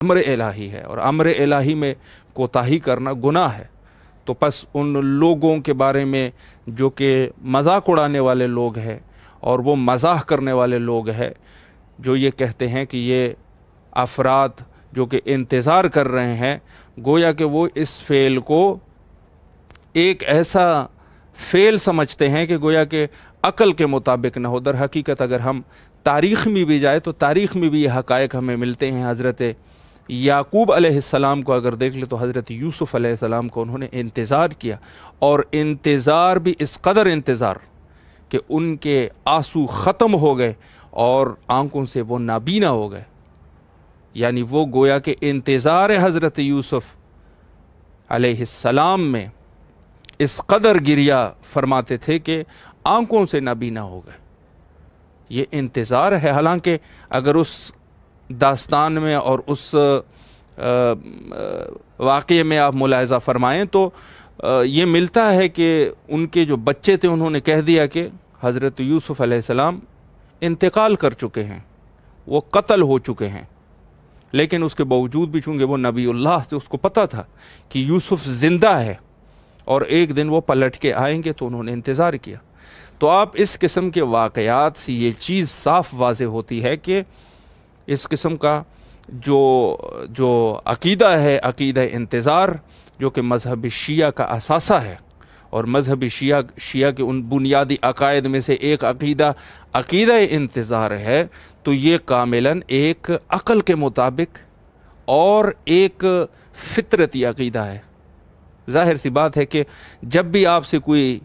امر الہی ہے، اور امر الہی میں کوتاہی کرنا گناہ ہے۔ تو پس ان لوگوں کے بارے میں جو کہ مذاق اڑانے والے لوگ ہیں اور وہ مزاح کرنے والے لوگ ہیں، جو یہ کہتے ہیں کہ یہ افراد جو کہ انتظار کر رہے ہیں، گویا کہ وہ اس فعل کو ایک ایسا فعل سمجھتے ہیں کہ گویا کہ عقل کے مطابق نہ ہو۔ در حقیقت اگر ہم تاریخ میں بھی جائے تو تاریخ میں بھی یہ حقائق ہمیں ملتے ہیں۔ حضرت یعقوب علیہ السلام کو اگر دیکھ لیں تو حضرت یوسف علیہ السلام کو انہوں نے انتظار کیا، اور انتظار بھی اس قدر انتظار کہ ان کے آنسو ختم ہو گئے اور آنکھوں سے وہ نابینا ہو گئے۔ یعنی وہ گویا کہ انتظار حضرت یوسف علیہ السلام میں اس قدر گریہ فرماتے تھے کہ آنکھوں سے نابینا ہو گئے۔ یہ انتظار ہے۔ حالانکہ اگر اس داستان میں اور اس واقعے میں آپ ملاحظہ فرمائیں تو یہ ملتا ہے کہ ان کے جو بچے تھے انہوں نے کہہ دیا کہ حضرت یوسف علیہ السلام انتقال کر چکے ہیں، وہ قتل ہو چکے ہیں۔ لیکن اس کے باوجود بھی چونکہ وہ نبی اللہ تھے، اس کو پتہ تھا کہ یوسف زندہ ہے اور ایک دن وہ پلٹ کے آئیں گے، تو انہوں نے انتظار کیا۔ تو آپ اس قسم کے واقعات سے یہ چیز صاف واضح ہوتی ہے کہ اس قسم کا جو عقیدہ ہے، عقیدہ انتظار، جو کہ مذہب شیعہ کا اثاثہ ہے، اور مذہب شیعہ کے ان بنیادی عقائد میں سے ایک عقیدہ انتظار ہے، تو یہ کاملاً ایک عقل کے مطابق اور ایک فطرتی عقیدہ ہے۔ ظاہر سی بات ہے کہ جب بھی آپ سے کوئی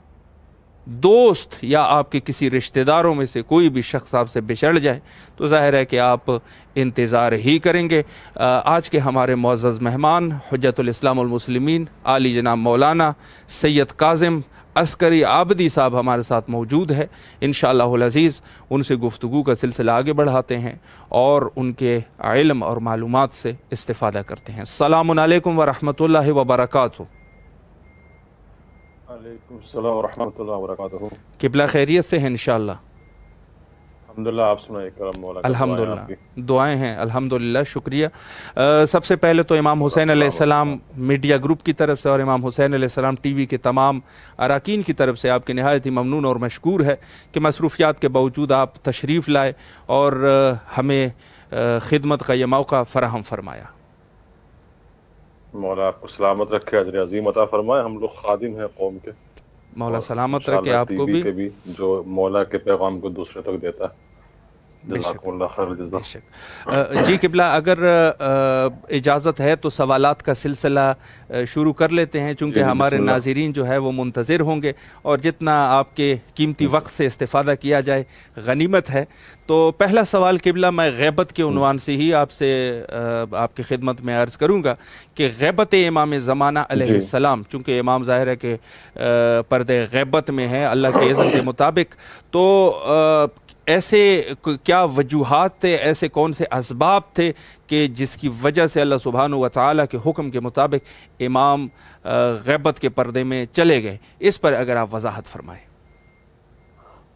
دوست یا آپ کے کسی رشتہ داروں میں سے کوئی بھی شخص آپ سے بچھڑ جائے تو ظاہر ہے کہ آپ انتظار ہی کریں گے۔ آج کے ہمارے معزز مہمان حجت الاسلام والمسلمین عالی جناب مولانا سید کاظم عسکری عابدی صاحب ہمارے ساتھ موجود ہے۔ انشاءاللہ العزیز ان سے گفتگو کا سلسلہ آگے بڑھاتے ہیں اور ان کے علم اور معلومات سے استفادہ کرتے ہیں۔ السلام علیکم ورحمۃ اللہ وبرکاتہ۔ وعلیکم السلام ورحمۃ اللہ وبرکاتہ۔ قبلہ خیریت سے ہیں انشاءاللہ؟ الحمدللہ، آپ سنائیں کرم مولا کا الحمدللہ دعائیں ہیں، الحمدللہ شکریہ۔ سب سے پہلے تو امام حسین علیہ السلام میڈیا گروپ کی طرف سے اور امام حسین علیہ السلام ٹی وی کے تمام اراکین کی طرف سے آپ کے نہایت ہی ممنون اور مشکور ہے کہ مصروفیات کے باوجود آپ تشریف لائے اور ہمیں خدمت کا یہ موقع فراہم فرمایا۔ مولا آپ کو سلامت رکھے، اجر عظیم عطا فرمائے۔ ہم لوگ خادم ہیں قوم کے، مولا سلامت رکھے آپ کو بھی، جو مولا کے پیغام کو دوسرے تک دیتا ہے۔ جزاکم اللہ خیر الجزا۔ بے شک۔ جی قبلہ، اگر اجازت ہے تو سوالات کا سلسلہ شروع کر لیتے ہیں، چونکہ ہمارے ناظرین جو ہے وہ منتظر ہوں گے، اور جتنا آپ کے قیمتی وقت سے استفادہ کیا جائے غنیمت ہے۔ تو پہلا سوال قبلہ میں غیبت کے عنوان سے ہی آپ سے آپ کی خدمت میں عرض کروں گا کہ غیبت امام زمانہ علیہ السلام، چونکہ امام ظاہر ہے کہ پردے غیبت میں ہے اللہ کے اذن کے مطابق، تو ایسے کیا وجوہات تھے، ایسے کون سے اسباب تھے کہ جس کی وجہ سے اللہ سبحانہ و تعالیٰ کے حکم کے مطابق امام غیبت کے پردے میں چلے گئے؟ اس پر اگر آپ وضاحت فرمائیں۔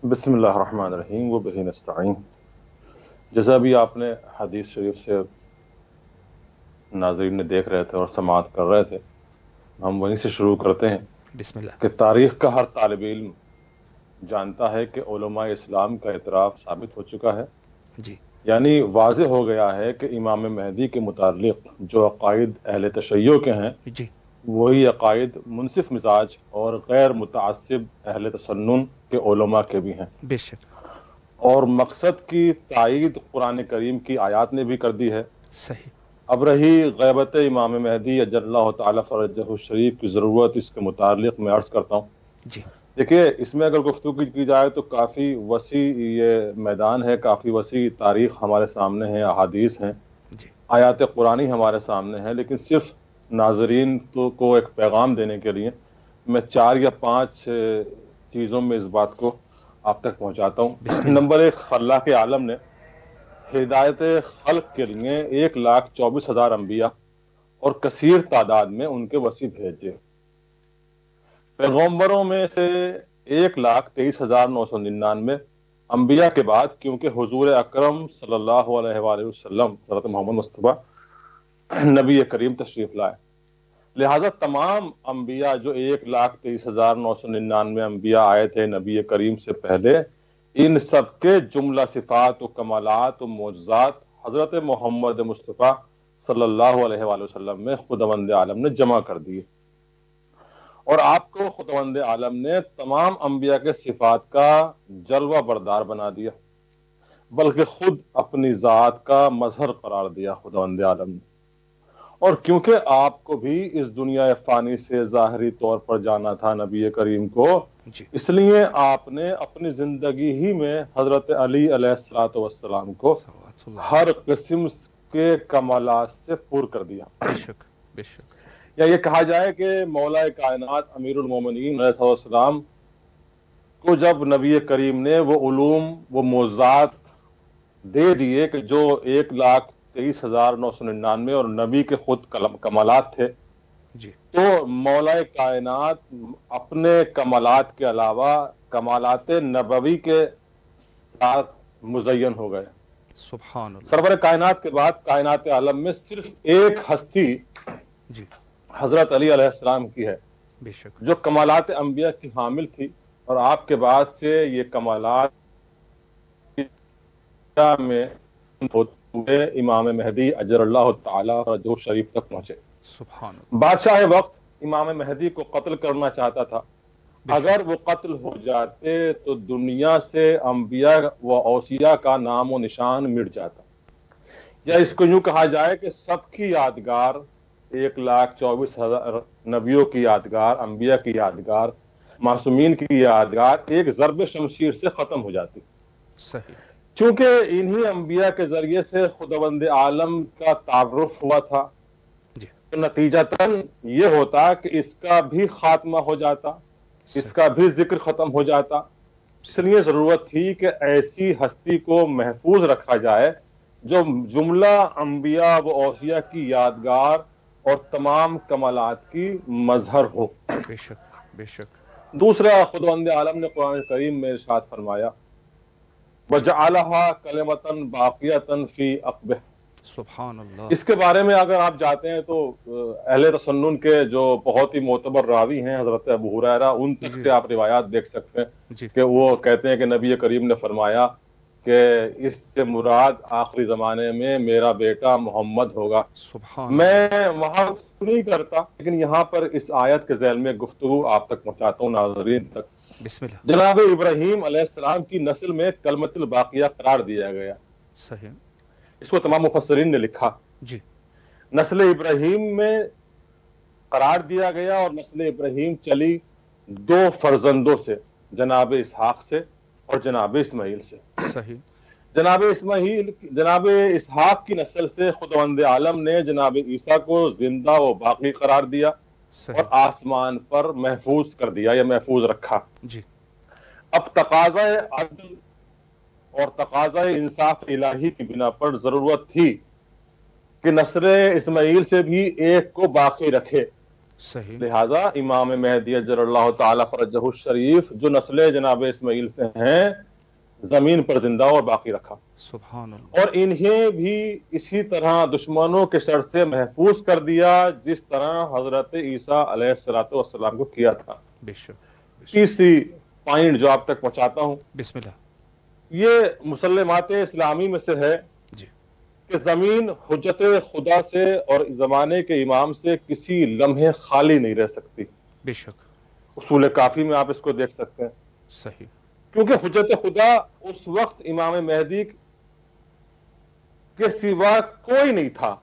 بسم اللہ الرحمن الرحیم وبہ نستعین۔ جیسا بھی آپ نے حدیث شریف سے ناظرین نے دیکھ رہے تھے اور سماعت کر رہے تھے، ہم وہیں سے شروع کرتے ہیں۔ بسم اللہ۔ کہ تاریخ کا ہر طالب علم جانتا ہے کہ علماء اسلام کا اعتراف ثابت ہو چکا ہے، جی، یعنی واضح ہو گیا ہے کہ امام مہدی کے متعلق جو عقائد اہل تشیع کے ہیں، جی، وہی عقائد منصف مزاج اور غیر متعصب اہل تسنن کے علماء کے بھی ہیں۔ بے شک۔ اور مقصد کی تائید قرآن کریم کی آیات نے بھی کر دی ہے۔ صحیح۔ اب رہی غیبت امام مہدی اجل اللہ تعالیٰ فرجہ الشریف کی ضرورت، اس کے متعلق میں عرض کرتا ہوں۔ جی، دیکھیے، اس میں اگر گفتگو کی جائے تو کافی وسیع یہ میدان ہے، کافی وسیع تاریخ ہمارے سامنے ہے، احادیث ہیں، جی، آیات قرآنی ہمارے سامنے ہیں، لیکن صرف ناظرین کو ایک پیغام دینے کے لیے میں 4 یا 5 چیزوں میں اس بات کو آپ تک پہنچاتا ہوں۔ نمبر 1، اللہ کے عالم نے ہدایت خلق کے لیے 1,24,000 انبیاء اور کثیر تعداد میں ان کے وسیع بھیجے۔ پیغمبروں میں سے 1,23,999 انبیاء کے بعد، کیونکہ حضور اکرم صلی اللہ علیہ وآلہ وسلم حضرت محمد مصطفیٰ نبی کریم تشریف لائے. لہذا تمام انبیاء جو 1,23,999 انبیاء آئے تھے نبی کریم سے پہلے، ان سب کے جملہ صفات و کمالات و معجزات حضرت محمد مصطفیٰ صلی اللہ علیہ وآلہ وسلم میں خداوند عالم نے جمع کر دیے، اور آپ کو خداوند عالم نے تمام انبیاء کے صفات کا جلوہ بردار بنا دیا، بلکہ خود اپنی ذات کا مظہر قرار دیا خداوند عالم نے. اور کیونکہ آپ کو بھی اس دنیا فانی سے ظاہری طور پر جانا تھا نبی کریم کو، اس لیے آپ نے اپنی زندگی ہی میں حضرت علی علیہ الصلوۃ والسلام کو ہر قسم کے کمالات سے پر کر دیا. بے شک. یا یہ کہا جائے کہ مولا کائنات امیر المومنین علیہ السلام کو جب نبی کریم نے وہ علوم وہ معجزات دے دیے کہ جو 1,23,999 اور نبی کے خود کمالات تھے، تو مولا کائنات اپنے کمالات کے علاوہ کمالات نبوی کے ساتھ مزین ہو گئے. سبحان اللہ. سرور کائنات کے بعد کائنات عالم میں صرف ایک ہستی حضرت علی علیہ السلام کی ہے، بے شک، جو کمالات انبیاء کی حامل تھی، اور آپ کے بعد سے یہ کمالات میں ہوتے امام مہدی اجر اللہ تعالی فرجہ شریف تک پہنچے. سبحان اللہ. بادشاہ وقت امام مہدی کو قتل کرنا چاہتا تھا. اگر وہ قتل ہو جاتے تو دنیا سے انبیاء و اوصیاء کا نام و نشان مٹ جاتا. یا اس کو یوں کہا جائے کہ سب کی یادگار 1,24,000 نبیوں کی یادگار، انبیاء کی یادگار، معصومین کی یادگار ایک ضرب شمشیر سے ختم ہو جاتی. صحیح. چونکہ انہی انبیاء کے ذریعے سے خداوند عالم کا تعارف ہوا تھا، تو نتیجتاً یہ ہوتا کہ اس کا بھی خاتمہ ہو جاتا، اس کا بھی ذکر ختم ہو جاتا. اس لیے ضرورت تھی کہ ایسی ہستی کو محفوظ رکھا جائے جو جملہ انبیاء و اوصیاء کی یادگار اور تمام کمالات کی مظہر ہو. بے شک، بے شک. دوسرا، خداوند عالم نے قرآن کریم میں ارشاد فرمایا وَجَعَلَهَا كَلِمَةً بَاقِيَةً فِي عَقْبِهِ. سبحان اللہ. اس کے بارے میں اگر آپ جاتے ہیں تو اہل تسنن کے جو بہت ہی معتبر راوی ہیں حضرت ابو ہریرہ، ان تک سے آپ روایات دیکھ سکتے ہیں کہ وہ کہتے ہیں کہ نبی کریم نے فرمایا کہ اس سے مراد آخری زمانے میں میرا بیٹا محمد ہوگا. میں وہاں نہیں کرتا، لیکن یہاں پر اس آیت کے ذیل میں گفتگو آپ تک پہنچاتا ہوں ناظرین تک. بسم اللہ. جناب ابراہیم علیہ السلام کی نسل میں کلمۃ الباقیہ قرار دیا گیا. صحیح. اس کو تمام مفسرین نے لکھا. جی. نسل ابراہیم میں قرار دیا گیا، اور نسل ابراہیم چلی دو فرزندوں سے، جناب اسحاق سے اور جناب اسماعیل سے. صحیح. جناب اسحاق کی نسل سے خداوند عالم نے جناب عیسیٰ کو زندہ و باقی قرار دیا اور آسمان پر محفوظ کر دیا یا محفوظ رکھا. جی. اب تقاضا عدل اور تقاضا انصاف الہی کی بنا پر ضرورت تھی کہ نسل اسماعیل سے بھی ایک کو باقی رکھے. صحیح. لہذا امام مہدی اجر اللہ تعالی فرجہ الشریف جو نسل جناب اسماعیل سے ہیں زمین پر زندہ اور باقی رکھا. سبحان اللہ. اور انہیں بھی اسی طرح دشمنوں کے شر سے محفوظ کر دیا جس طرح حضرت عیسیٰ علیہ السلام کو کیا تھا. بے شک. تیسری پوائنٹ جو آپ تک پہنچاتا ہوں، بسم اللہ، یہ مسلمات اسلامی میں سے ہے کہ زمین حجت خدا سے اور زمانے کے امام سے کسی لمحے خالی نہیں رہ سکتی. بے شک. اصول کافی میں آپ اس کو دیکھ سکتے ہیں. صحیح. کیونکہ حجت خدا اس وقت امام مہدی کے سوا کوئی نہیں تھا،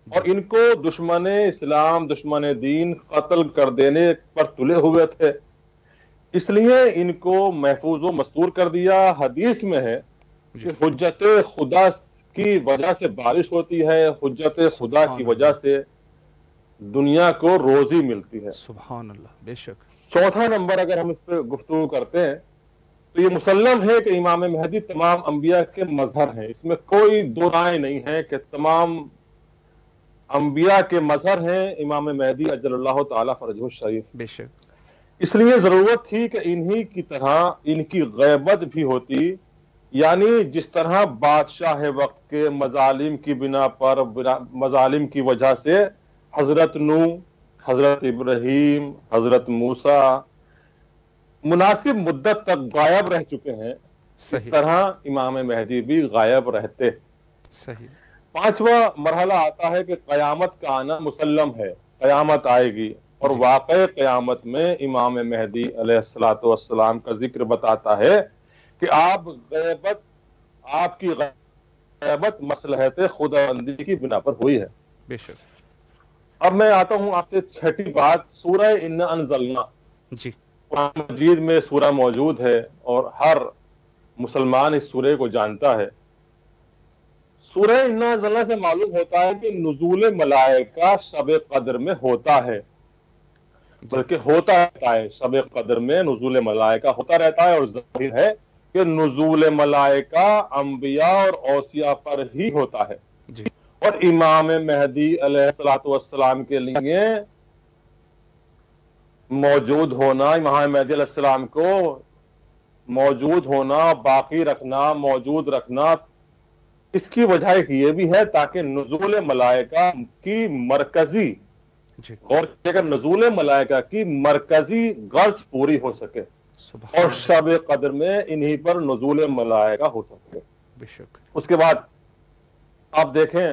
اور ان کو دشمن اسلام دشمن دین قتل کر دینے پر تلے ہوئے تھے، اس لیے ان کو محفوظ و مستور کر دیا. حدیث میں ہے کہ حجت خدا کی وجہ سے بارش ہوتی ہے، حجت خدا کی وجہ سے دنیا کو روزی ملتی ہے. سبحان اللہ. بے شک. چوتھا نمبر اگر ہم اس پہ گفتگو کرتے ہیں تو یہ مسلم ہے کہ امام مہدی تمام انبیاء کے مظہر ہیں. اس میں کوئی دو رائے نہیں ہے کہ تمام انبیاء کے مظہر ہیں امام مہدی اجل اللہ تعالی فرجہ الشریف. بے شک. اس لیے ضرورت تھی کہ انہی کی طرح ان کی غیبت بھی ہوتی یعنی جس طرح بادشاہ وقت کے مظالم کی بنا پر، مظالم کی وجہ سے حضرت نوح، حضرت ابراہیم، حضرت موسیٰ مناسب مدت تک غائب رہ چکے ہیں، اس صحیح طرح امام مہدی بھی غائب رہتے۔ صحیح پانچواں مرحلہ آتا ہے کہ قیامت کا آنا مسلم ہے، قیامت آئے گی، اور جی واقع قیامت میں امام مہدی علیہ السلام کا ذکر بتاتا ہے کہ آپ کی غیبت مصلحت خداوندی کی بنا پر ہوئی ہے۔ بے شک اب میں آتا ہوں آپ سے چھٹی بات، سورہ انا انزلنا۔ جی قرآن مجید میں سورہ موجود ہے اور ہر مسلمان اس سورہ کو جانتا ہے۔ سورہ انا انزلنا سے معلوم ہوتا ہے کہ نزول ملائکہ شب قدر میں ہوتا ہے، جی بلکہ ہوتا رہتا ہے، شب قدر میں نزول ملائکہ ہوتا رہتا ہے، اور ظاہر ہے کہ نزول ملائکہ انبیاء اور اوصیاء پر ہی ہوتا ہے۔ جی اور امام مہدی علیہ السلام کے لیے موجود ہونا، امام مہدی علیہ السلام کو موجود ہونا، باقی رکھنا، موجود رکھنا، اس کی وجہ یہ بھی ہے تاکہ نزول ملائکہ کی مرکزی، جی اور اگر نزول ملائکہ کی مرکزی غرض پوری ہو سکے، سبحان اور اللہ شب قدر میں انہی پر نزول ملائکہ ہو سکے۔ بے شک اس کے بعد آپ دیکھیں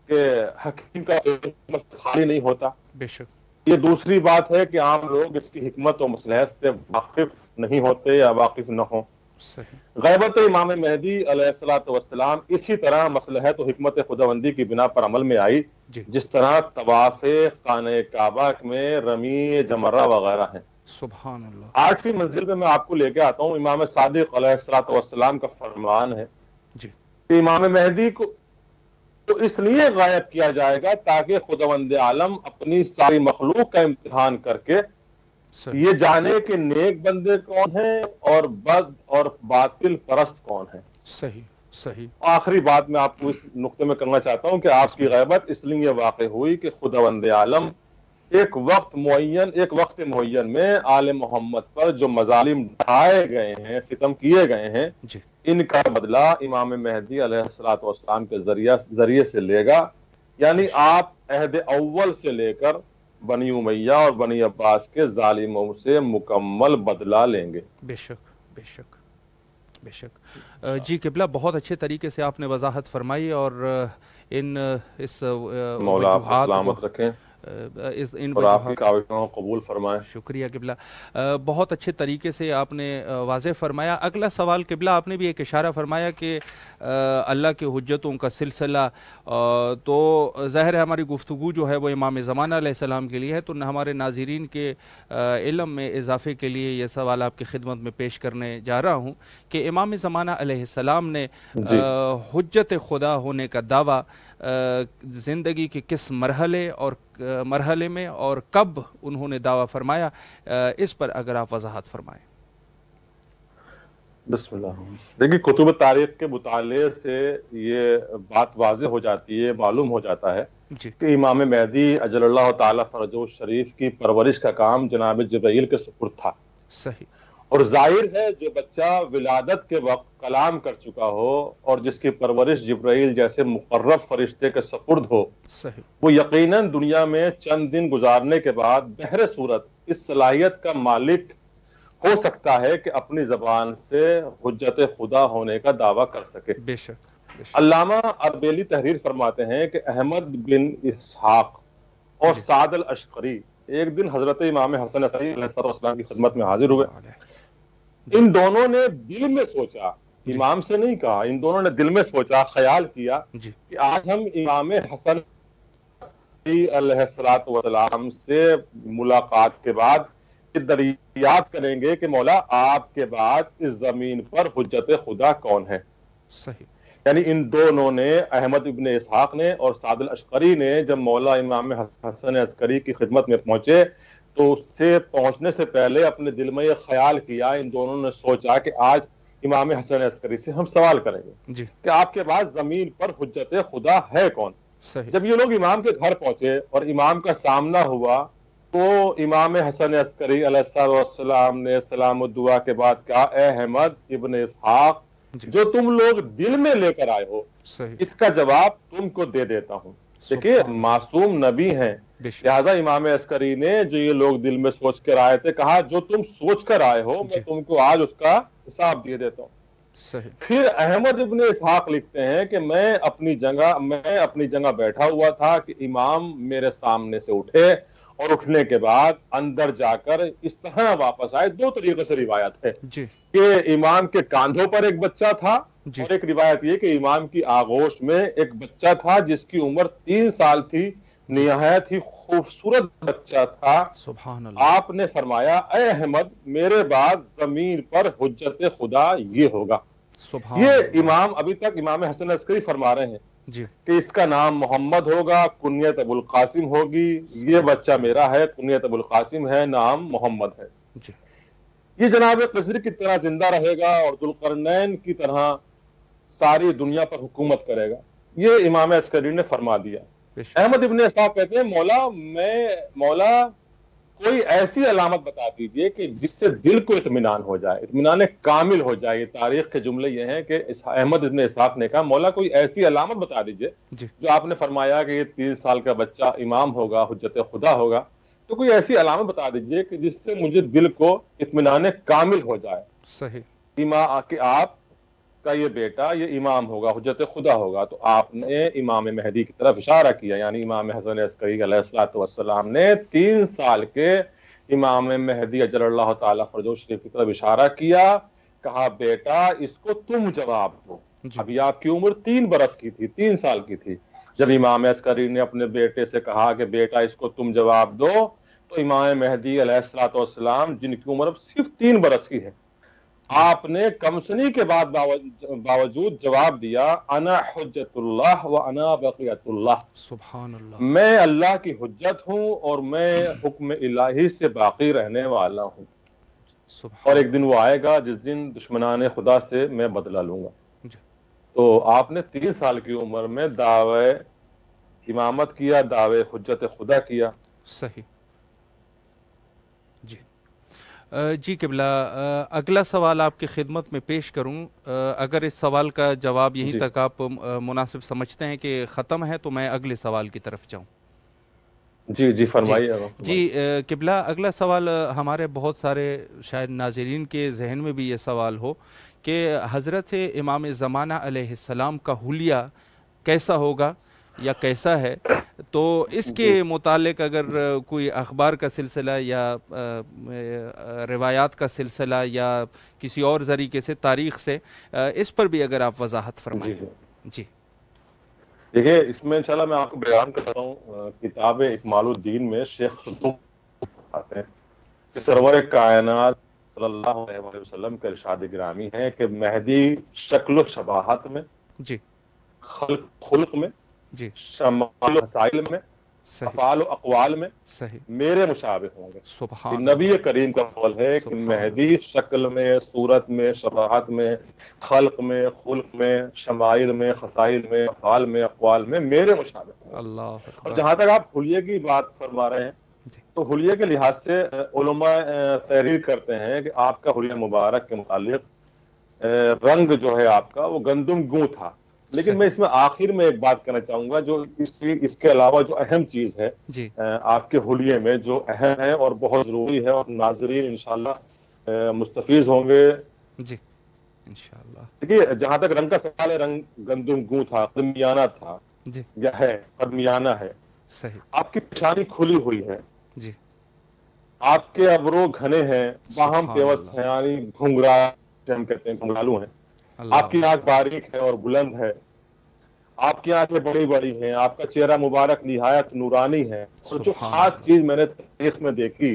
کہ حکیم کا حکمت خالی نہیں ہوتا۔ بے شک یہ دوسری بات ہے کہ عام لوگ اس کی حکمت و مصلحت سے واقف نہیں ہوتے یا واقف نہ ہوں۔ صحیح غیبت امام مہدی علیہ السلام اسی طرح مصلحت و حکمت خداوندی کی بنا پر عمل میں آئی، جی جس طرح طواف خانہ کعبہ میں رمی جمرہ وغیرہ ہیں۔ سبحان اللہ 8ویں منزل پہ میں آپ کو لے کے آتا ہوں، امام صادق علیہ السلام کا فرمان ہے جی کہ امام مہدی کو تو اس لیے غائب کیا جائے گا تاکہ خداوند عالم اپنی ساری مخلوق کا امتحان کر کے صحیح یہ جانے کہ نیک بندے کون ہیں اور بد اور باطل پرست کون ہیں۔ صحیح صحیح آخری بات میں آپ کو اس نقطے میں کرنا چاہتا ہوں کہ آپ بسم کی اللہ غیبت اس لیے واقع ہوئی کہ خداوند عالم ایک وقت معین میں آل محمد پر جو مظالم ڈھائے گئے ہیں، ستم کیے گئے ہیں، جی ان کا بدلہ امام مہدی علیہ السلام کے ذریعے سے لے گا۔ یعنی آپ عہد اول سے لے کر بنی امیہ اور بنی عباس کے ظالموں سے مکمل بدلہ لیں گے۔ بے شک بے شک بے شک جی قبلہ بہت اچھے طریقے سے آپ نے وضاحت فرمائی، اور اس مولا آپ کو وجوہات سلامت رکھیں ان اور آپ کی وجوہات کاوشوں کو قبول فرمائیں۔ شکریہ قبلہ، بہت اچھے طریقے سے آپ نے واضح فرمایا۔ اگلا سوال قبلہ، آپ نے بھی ایک اشارہ فرمایا کہ اللہ کے حجتوں کا سلسلہ، تو ظاہر ہے ہماری گفتگو جو ہے وہ امام زمانہ علیہ السلام کے لیے ہے، تو ہمارے ناظرین کے علم میں اضافے کے لیے یہ سوال آپ کی خدمت میں پیش کرنے جا رہا ہوں کہ امام زمانہ علیہ السلام نے جی حجت خدا ہونے کا دعویٰ زندگی کے کس مرحلے میں اور کب انہوں نے دعویٰ فرمایا، اس پر اگر آپ وضاحت فرمائیں۔ بسم اللہ۔ دیکھیے کتب تاریخ کے مطالعے سے یہ بات واضح ہو جاتی ہے، معلوم ہو جاتا ہے جی کہ امام مہدی اجل اللہ تعالی فرجہ شریف کی پرورش کا کام جناب جبرائیل کے سپرد تھا، صحیح اور ظاہر ہے جو بچہ ولادت کے وقت کلام کر چکا ہو اور جس کی پرورش جبرائیل جیسے مقرب فرشتے کے سپرد ہو، صحیح وہ یقیناً دنیا میں چند دن گزارنے کے بعد بہر صورت اس صلاحیت کا مالک ہو سکتا ہے کہ اپنی زبان سے حجت خدا ہونے کا دعویٰ کر سکے۔ بے شک بے شک علامہ اربیلی تحریر فرماتے ہیں کہ احمد بن اسحاق اور جی سعد الاشقری ایک دن حضرت امام حسن عسکری علیہ السلام کی خدمت میں حاضر ہوئے۔ جی ان دونوں نے دل میں سوچا، جی امام سے نہیں کہا، ان دونوں نے دل میں سوچا، خیال کیا جی کہ آج ہم امام حسن علیہ السلام سے ملاقات کے بعد یہ دریافت کریں گے کہ مولا آپ کے بعد اس زمین پر حجت خدا کون ہے۔ صحیح یعنی ان دونوں نے، احمد ابن اسحاق نے اور سعد الاشقری نے، جب مولا امام حسن عسکری کی خدمت میں پہنچے تو اس سے پہنچنے سے پہلے اپنے دل میں یہ خیال کیا، ان دونوں نے سوچا کہ آج امام حسن عسکری سے ہم سوال کریں گے جی کہ آپ کے بعد زمین پر حجت خدا ہے کون۔ صحیح جب یہ لوگ امام کے گھر پہنچے اور امام کا سامنا ہوا تو امام حسن عسکری علیہ السلام نے سلام و دعا کے بعد کہا، اے احمد ابن اسحاق، جو تم لوگ دل میں لے کر آئے ہو اس کا جواب تم کو دے دیتا ہوں۔ دیکھیے معصوم نبی ہیں، لہذا امام عسکری نے جو یہ لوگ دل میں سوچ کر آئے تھے، کہا جو تم سوچ کر آئے ہو میں تم کو آج اس کا حساب دے دیتا ہوں۔ پھر احمد ابن اسحاق لکھتے ہیں کہ میں اپنی جگہ بیٹھا ہوا تھا کہ امام میرے سامنے سے اٹھے، اور اٹھنے کے بعد اندر جا کر اس طرح واپس آئے۔ دو طریقے سے روایت ہے کہ امام کے کاندھوں پر ایک بچہ تھا، اور ایک روایت یہ کہ امام کی آغوش میں ایک بچہ تھا جس کی عمر 3 سال تھی، نہایت ہی خوبصورت بچہ تھا۔ سبحان اللہ۔ آپ نے فرمایا اے احمد میرے بعد زمین پر حجت خدا یہ ہوگا۔ یہ امام ابھی تک امام حسن عسکری فرما رہے ہیں کہ اس کا نام محمد ہوگا، کنیت ابو القاسم ہوگی، یہ بچہ میرا ہے، کنیت ابو القاسم ہے، نام محمد ہے۔ یہ جناب قصر کی طرح زندہ رہے گا اور ذوالقرنین کی طرح ساری دنیا پر حکومت کرے گا، یہ امام عسکری نے فرما دیا۔ احمد ابن اسحاق کہتے ہیں مولا کوئی ایسی علامت بتا دیجئے کہ جس سے دل کو اطمینان ہو جائے، اطمینان کامل ہو جائے۔ یہ تاریخ کے جملے یہ ہیں کہ احمد ابن اسحاق نے کہا مولا کوئی ایسی علامت بتا دیجئے جو آپ نے فرمایا کہ یہ 3 سال کا بچہ امام ہوگا، حجت خدا ہوگا، تو کوئی ایسی علامت بتا دیجئے کہ جس سے مجھے دل کو اطمینان کامل ہو جائے کہ آپ کا یہ بیٹا یہ امام ہوگا، حجت خدا ہوگا۔ تو آپ نے امام مہدی کی طرف اشارہ کیا، یعنی امام حسن عسکری علیہ السلام نے 3 سال کے امام مہدی اجل اللہ تعالیٰ فرجہ شریف کی طرف اشارہ کیا، کہا بیٹا اس کو تم جواب دو۔ ابھی آپ کی عمر 3 برس کی تھی، 3 سال کی تھی جب امام عسکری نے اپنے بیٹے سے کہا کہ بیٹا اس کو تم جواب دو، تو امام مہدی علیہ السلام جن کی عمر اب صرف 3 برس کی ہے، آپ نے کمسنی کے بعد باوجود جواب دیا انا حجت اللہ و انا بقیت اللہ، سبحان اللہ، میں اللہ کی حجت ہوں اور میں حکم الہی سے باقی رہنے والا ہوں، اور ایک دن وہ آئے گا جس دن دشمنان خدا سے میں بدلہ لوں گا۔ تو آپ نے 3 سال کی عمر میں دعوی امامت کیا، دعوی حجت خدا کیا۔ صحیح جی قبلہ، اگلا سوال آپ کی خدمت میں پیش کروں، اگر اس سوال کا جواب یہیں تک آپ مناسب سمجھتے ہیں کہ ختم ہے تو میں اگلے سوال کی طرف جاؤں۔ جی فرمائیے۔ جی قبلہ، اگلا سوال ہمارے بہت سارے شاید ناظرین کے ذہن میں بھی یہ سوال ہو کہ حضرت امام زمانہ علیہ السلام کا حلیہ کیسا ہوگا یا کیسا ہے، تو اس کے متعلق اگر کوئی اخبار کا سلسلہ یا روایات کا سلسلہ یا کسی اور ذریعے سے تاریخ سے اس پر بھی اگر آپ وضاحت فرمائیں۔ جی دیکھیے اس میں انشاءاللہ میں آپ کو بیان کرتا ہوں، کتاب اکمال الدین میں شیخ آتے ہیں کہ سرور کائنات صلی اللہ علیہ وسلم کا ارشاد گرامی ہے کہ مہدی شکل و شباہت میں، خلق میں، شمال و حسائل میں، افعال و اقوال میں میرے مشابہ ہوں گے۔ نبی کریم کا قول ہے کہ مہدی شکل میں، صورت میں، شباہت میں، خلق میں، خلق میں، شمائل میں، خصائل میں، افعال میں، اقوال میں میرے مشابہ ہوں گے۔ اور جہاں تک آپ حلیے کی بات فرما رہے ہیں تو حلیے کے لحاظ سے علماء تحریر کرتے ہیں کہ آپ کا حلیہ مبارک کے متعلق رنگ جو ہے آپ کا وہ گندم گوں تھا، لیکن میں اس میں آخر میں ایک بات کرنا چاہوں گا جو اس کے علاوہ جو اہم چیز ہے آپ کے حلیے میں جو اہم ہے اور بہت ضروری ہے، اور ناظرین انشاءاللہ مستفیض ہوں گے۔ جی انشاءاللہ۔ دیکھیے جہاں تک رنگ کا سوال ہے، رنگ گندم گوں تھا، درمیانہ تھا یا ہے، درمیانہ ہے۔ صحیح۔ آپ کی پیشانی کھلی ہوئی ہے، جی آپ کے ابرو گھنے ہیں، باہم پیوست ہیں، یعنی گھنگرا ہم کہتے ہیں، گھنگرالو ہیں۔ آپ کی آنکھ باریک ہے اور بلند ہے، آپ کی آنکھیں بڑی بڑی ہیں، آپ کا چہرہ مبارک نہایت نورانی ہے۔ اور جو خاص چیز میں نے تاریخ میں دیکھی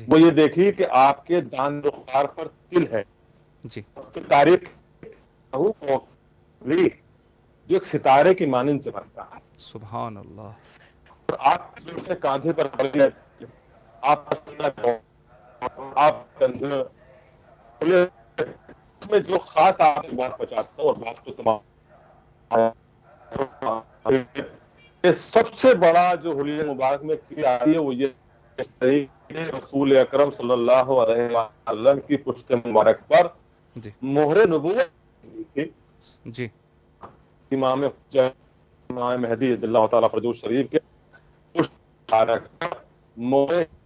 وہ یہ دیکھی کہ آپ کے دان رخسار پر تل ہے، تاریخ جو ایک ستارے کی مانند چمکتا ہے۔ سبحان اللہ۔ اور آپ سے کاندھے پر آپ کندھے میں جو خاص آپ کی بات پہنچاتا ہوں اور بات کو تمام سب سے بڑا جو حلیہ مبارک میں کی آئی ہے وہ یہ رسول اکرم صلی اللہ علیہ وسلم کی پشت مبارک پر مہر نبوت کی تھی. جی. امام مہدی اللہ تعالیٰ فرجہ شریف کے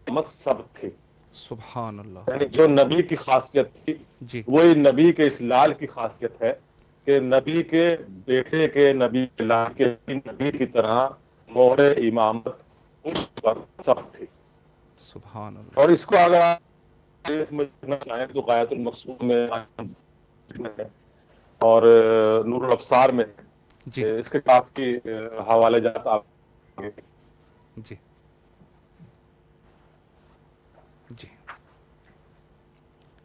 مقصد تھی. سبحان اللہ. یعنی جو نبی کی خاصیت تھی جی. وہی نبی کے اس لال کی خاصیت ہے کہ نبی کے بیٹے کے نبی کے لال کے نبی کی طرح مہر امامت اس پر سب تھی. سبحان اللہ. اور اس کو اگر آپ دیکھنا چاہیں تو غایۃ المقصود میں اور نور الابصار میں جی. اس کے کافی حوالے جات آپ. جی. جی.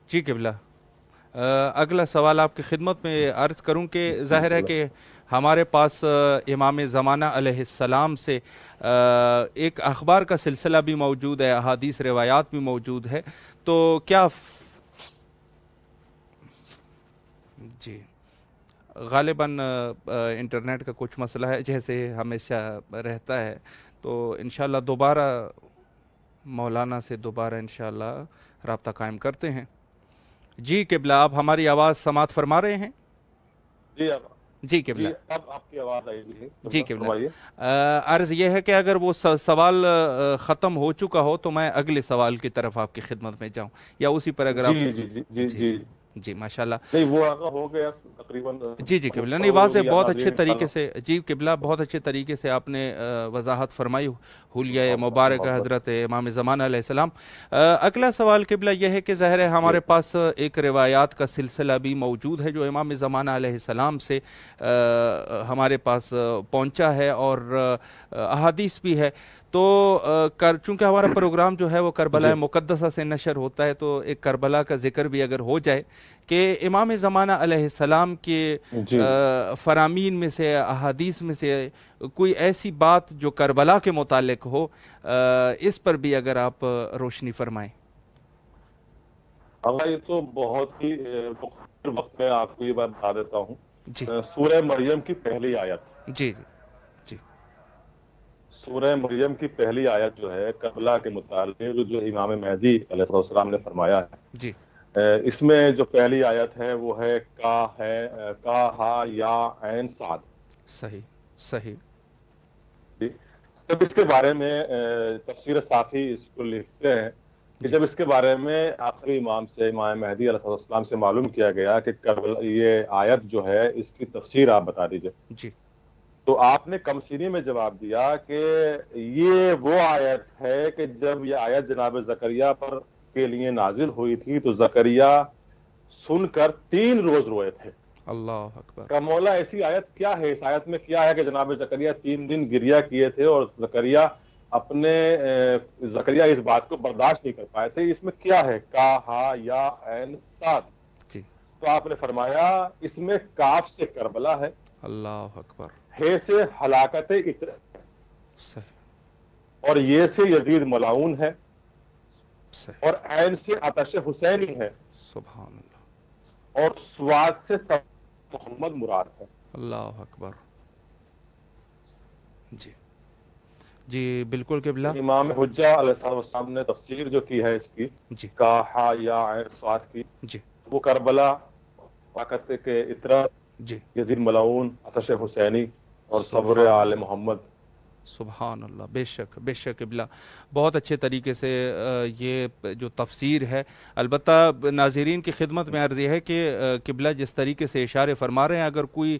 جی قبلہ، اگلا سوال آپ کی خدمت میں عرض کروں کہ ظاہر ہے کہ ہمارے پاس امام زمانہ علیہ السلام سے ایک اخبار کا سلسلہ بھی موجود ہے، احادیث روایات بھی موجود ہے، تو کیا جی غالباً انٹرنیٹ کا کچھ مسئلہ ہے جیسے ہمیشہ رہتا ہے، تو انشاءاللہ دوبارہ مولانا سے دوبارہ انشاءاللہ رابطہ قائم کرتے ہیں. جی قبلہ، آپ ہماری آواز سماعت فرما رہے ہیں؟ جی قبلہ. اب آپ کی آواز آئی. جی قبلہ، عرض یہ ہے کہ اگر وہ سوال ختم ہو چکا ہو تو میں اگلے سوال کی طرف آپ کی خدمت میں جاؤں، یا اسی پر اگر آپ. جی ماشاءاللہ. نہیں وہ ہو گیا تقریباً. جی قبلہ، نہیں واضح بہت اچھے طریقے سے. جی قبلہ، بہت اچھے طریقے سے آپ نے وضاحت فرمائی حلیہ مبارکہ حضرت امام زمانہ علیہ السلام. اگلا سوال قبلہ یہ ہے کہ ظاہر ہے ہمارے پاس ایک روایات کا سلسلہ بھی موجود ہے جو امام زمانہ علیہ السلام سے ہمارے پاس پہنچا ہے اور احادیث بھی ہے. تو چونکہ ہمارا پروگرام جو ہے وہ کربلا مقدسہ سے نشر ہوتا ہے، تو ایک کربلا کا ذکر بھی اگر ہو جائے کہ امام زمانہ علیہ السلام کے فرامین میں سے، احادیث میں سے کوئی ایسی بات جو کربلا کے متعلق ہو، اس پر بھی اگر آپ روشنی فرمائیں. یہ تو بہت ہی وقت میں آپ کو یہ بات بتا دیتا ہوں. سورہ مریم کی پہلی آیت. جی. سورہ مریم کی پہلی آیت جو ہے کربلا کے متعلق جو امام مہدی علیہ السلام نے فرمایا ہے. جی. اس میں جو پہلی آیت ہے وہ ہے کا ہا یا عین صاد. صحیح. جب اس کے بارے میں تفسیر صافی اس کو لکھتے ہیں کہ جب اس کے بارے میں آخری امام سے، امام مہدی علیہ السلام سے معلوم کیا گیا کہ یہ آیت جو ہے اس کی تفسیر آپ بتا دیجئے. جی. تو آپ نے کمسینی میں جواب دیا کہ یہ وہ آیت ہے کہ جب یہ آیت جناب زکریا پر کے لیے نازل ہوئی تھی تو زکریا سن کر 3 روز روئے تھے. اللہ اکبر. کہ مولا ایسی آیت کیا ہے، اس آیت میں کیا ہے کہ جناب زکریا 3 دن گریا کیے تھے اور زکریا اس بات کو برداشت نہیں کر پائے تھے، اس میں کیا ہے کا ہا یا عین صاد. تو آپ نے فرمایا اس میں کاف سے کربلا ہے، اللہ اکبر، ہے سے ہلاکت اطر، اور یہ سے یزید ملعون ہے، اور عین سے آتش حسینی ہے، سبحان اللہ، اور سواد سے محمد مراد ہے. اللہ اکبر. جی بالکل قبلہ. امام حجہ علیہ السلام نے تفسیر جو کی ہے اس کی کا ہا یا عین صاد کی، وہ کربلا، طاقت کے اطرا، یزید ملعون، آتش حسینی اور صبر آل محمد. سبحان اللہ. بے شک قبلہ، بہت اچھے طریقے سے یہ جو تفسیر ہے. البتہ ناظرین کی خدمت میں عرض یہ ہے کہ قبلہ جس طریقے سے اشارے فرما رہے ہیں اگر کوئی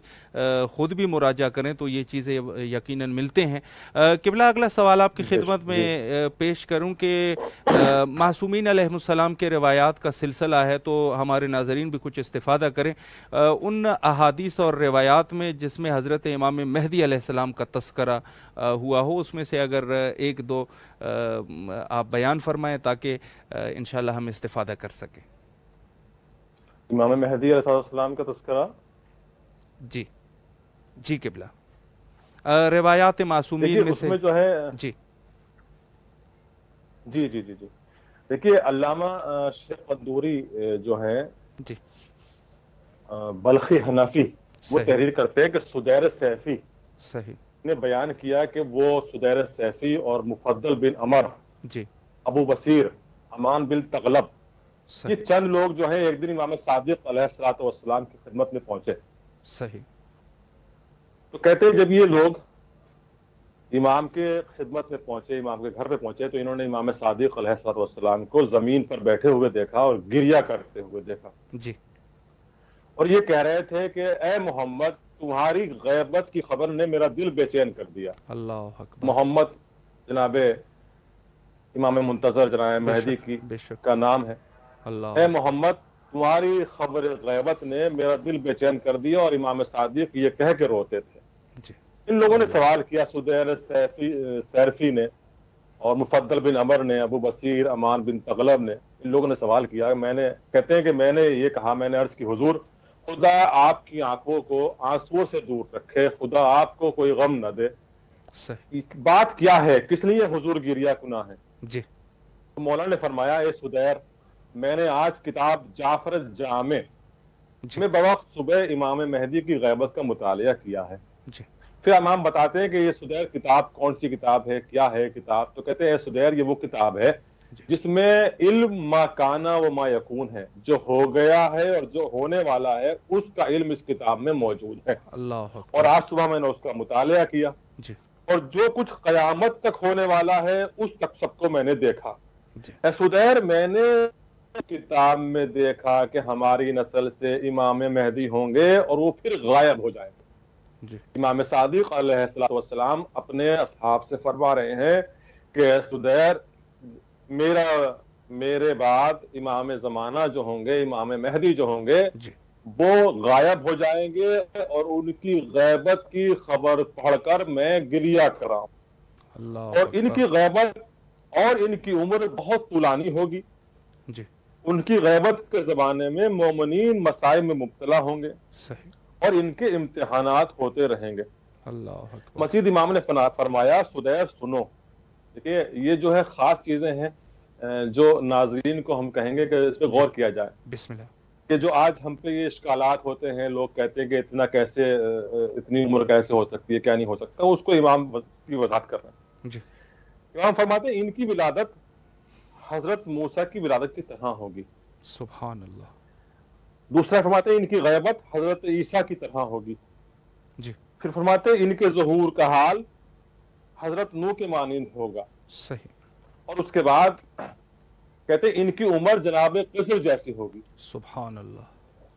خود بھی مراجعہ کریں تو یہ چیزیں یقیناً ملتے ہیں. قبلہ اگلا سوال آپ کی خدمت میں پیش کروں کہ معصومین علیہ السلام کے روایات کا سلسلہ ہے تو ہمارے ناظرین بھی کچھ استفادہ کریں. ان احادیث اور روایات میں جس میں حضرت امام مہدی علیہ السلام کا تذکرہ ہوا ہو، اس میں سے اگر 1-2 آپ بیان فرمائیں تاکہ انشاءاللہ ہم استفادہ کر سکیں. امام مہدی علیہ السلام کا تذکرہ. جی قبلہ، روایات معصومین میں سے جو ہے. جی دیکھیے علامہ شیخ قندوری جو ہیں بلخی حنفی، وہ تحریر کرتے ہیں کہ سدیر سیفی نے بیان کیا کہ وہ سدیر سیفی اور مفضل بن عمر، ابو بصیر، امان بن تغلب یہ چند لوگ جو ہیں ایک دن امام صادق علیہ الصلوۃ والسلام کی خدمت میں پہنچے. صحیح. تو کہتے ہیں جب یہ لوگ امام کے خدمت میں پہنچے، امام کے گھر پہ پہنچے، تو انہوں نے امام صادق علیہ الصلوۃ والسلام کو زمین پر بیٹھے ہوئے دیکھا اور گریہ کرتے ہوئے دیکھا. جی. اور یہ کہہ رہے تھے کہ اے محمد، تمہاری غیبت کی خبر نے میرا دل بے چین کر دیا. اللہ اکبر. محمد جناب امام منتظر جناب مہدی کی کا نام ہے. اللہ. اے محمد، تمہاری خبر غیبت نے میرا دل بے چین کر دیا. اور امام صادق یہ کہہ کے روتے تھے. جی. ان لوگوں نے سوال کیا، سدیر سیرفی نے اور مفضل بن عمر نے، ابو بصیر امان بن تغلب نے، ان لوگوں نے سوال کیا. کہتے ہیں کہ میں نے یہ کہا، میں نے عرض کی حضور، خدا آپ کی آنکھوں کو آنسوؤں سے دور رکھے، خدا آپ کو کوئی غم نہ دے. بات کیا ہے، کس لیے حضور گریہ کنا ہے؟ جی. مولانا نے فرمایا، اے سدیر، میں نے آج کتاب جعفر الجامع میں بوقت صبح امام مہدی کی غیبت کا مطالعہ کیا ہے. جی. پھر امام بتاتے ہیں کہ یہ سدیر کتاب کون سی کتاب ہے، کیا ہے کتاب؟ تو کہتے ہیں اے سدیر، یہ وہ کتاب ہے جس میں علم ما کانا و ما یکون ہے، جو ہو گیا ہے اور جو ہونے والا ہے اس کا علم اس کتاب میں موجود ہے. اللہ. اور آج صبح میں نے اس کا مطالعہ کیا. جی. اور جو کچھ قیامت تک ہونے والا ہے اس تک سب کو میں نے دیکھا. جی. اے سدیر، میں نے کتاب میں دیکھا کہ ہماری نسل سے امام مہدی ہوں گے اور وہ پھر غائب ہو جائیں گے. جی. امام صادق علیہ الصلوۃ والسلام اپنے اصحاب سے فرما رہے ہیں کہ اے سدیر، میرے بعد امام زمانہ جو ہوں گے، امام مہدی جو ہوں گے، جی. وہ غائب ہو جائیں گے اور ان کی غیبت کی خبر پڑھ کر میں گریہ کراؤں. اللہ. اور ان کی غیبت اور ان کی عمر بہت طولانی ہوگی. جی. ان کی غیبت کے زمانے میں مومنین مسائب میں مبتلا ہوں گے. صحیح. اور ان کے امتحانات ہوتے رہیں گے. اللہ. مزید امام نے فرمایا، سدیر سنو. دیکھیے، یہ جو ہے خاص چیزیں ہیں جو ناظرین کو ہم کہیں گے کہ اس پہ غور کیا جائے. بسم اللہ. کہ جو آج ہم پہ یہ اشکالات ہوتے ہیں، لوگ کہتے ہیں کہ اتنی عمر کیسے ہو سکتی ہے، کیا نہیں ہو سکتا، اس کو امام کی وضاحت کر رہے ہیں. جی. امام فرماتے ہیں ان کی ولادت حضرت موسیٰ کی ولادت کی طرح ہوگی. سبحان اللہ. دوسرا فرماتے ہیں ان کی غیبت حضرت عیسیٰ کی طرح ہوگی. جی. پھر فرماتے ہیں ان کے ظہور کا حال حضرت نوح کے مانند ہوگا. صحیح. اور اس کے بعد کہتے ہیں ان کی عمر جناب خضر جیسی ہوگی. سبحان اللہ.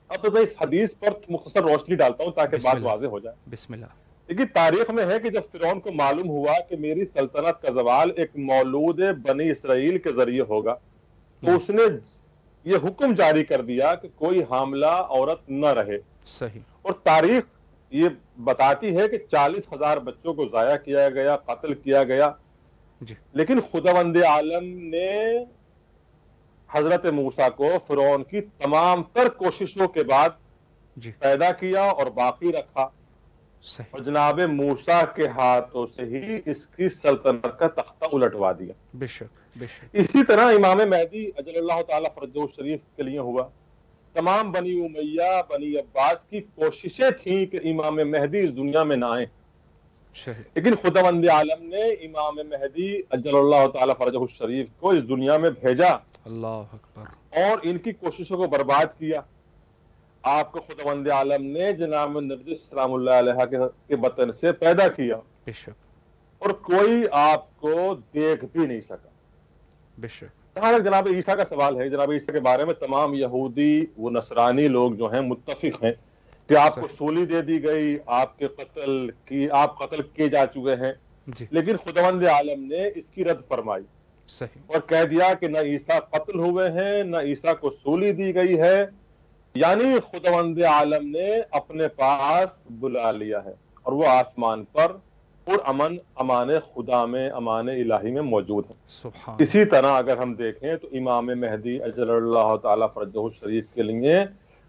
اب تو میں اس حدیث پر مختصر روشنی ڈالتا ہوں تاکہ بات واضح ہو جائے. بسم اللہ. لیکن تاریخ میں ہے کہ جب فرعون کو معلوم ہوا کہ میری سلطنت کا زوال ایک مولود بنی اسرائیل کے ذریعے ہوگا، تو اس نے یہ حکم جاری کر دیا کہ کوئی حاملہ عورت نہ رہے. صحیح. اور تاریخ یہ بتاتی ہے کہ 40,000 بچوں کو ضائع کیا گیا، قتل کیا گیا. جی. لیکن خداوند عالم نے حضرت موسیٰ کو فرعون کی تمام تر کوششوں کے بعد جی. پیدا کیا اور باقی رکھا. صحیح. اور جناب موسیٰ کے ہاتھوں سے ہی اس کی سلطنت کا تختہ الٹوا دیا. بے شک. بے شک. اسی طرح امام مہدی اجل اللہ تعالیٰ فرجہ شریف کے لیے ہوا. تمام بنی امیہ، بنی عباس کی کوششیں تھیں کہ امام مہدی اس دنیا میں نہ آئیں. لیکن خداوند عالم نے امام مہدی اجل اللہ تعالیٰ فرجہ الشریف کو اس دنیا میں بھیجا. اللہ اکبر. اور ان کی کوششوں کو برباد کیا. آپ کو خداوند عالم نے جناب نرجس سلام اللہ علیہ کے بطن سے پیدا کیا. بے شک. اور کوئی آپ کو دیکھ بھی نہیں سکا. بے شک. جہاں تک جناب عیسیٰ کا سوال ہے، جناب عیسیٰ کے بارے میں تمام یہودی و نصرانی لوگ جو ہیں متفق ہیں کہ آپ کو سولی دے دی گئی، آپ قتل کیے جا چکے ہیں. جی. لیکن خداوند عالم نے اس کی رد فرمائی. صحیح. اور کہہ دیا کہ نہ عیسیٰ قتل ہوئے ہیں، نہ عیسیٰ کو سولی دی گئی ہے. یعنی خداوند عالم نے اپنے پاس بلا لیا ہے اور وہ آسمان پر اور امان خدا میں، امان الہی میں موجود ہے. سبحان. اسی طرح اگر ہم دیکھیں تو امام مہدی اجل اللہ تعالیٰ فرجہ الشریف کے لیے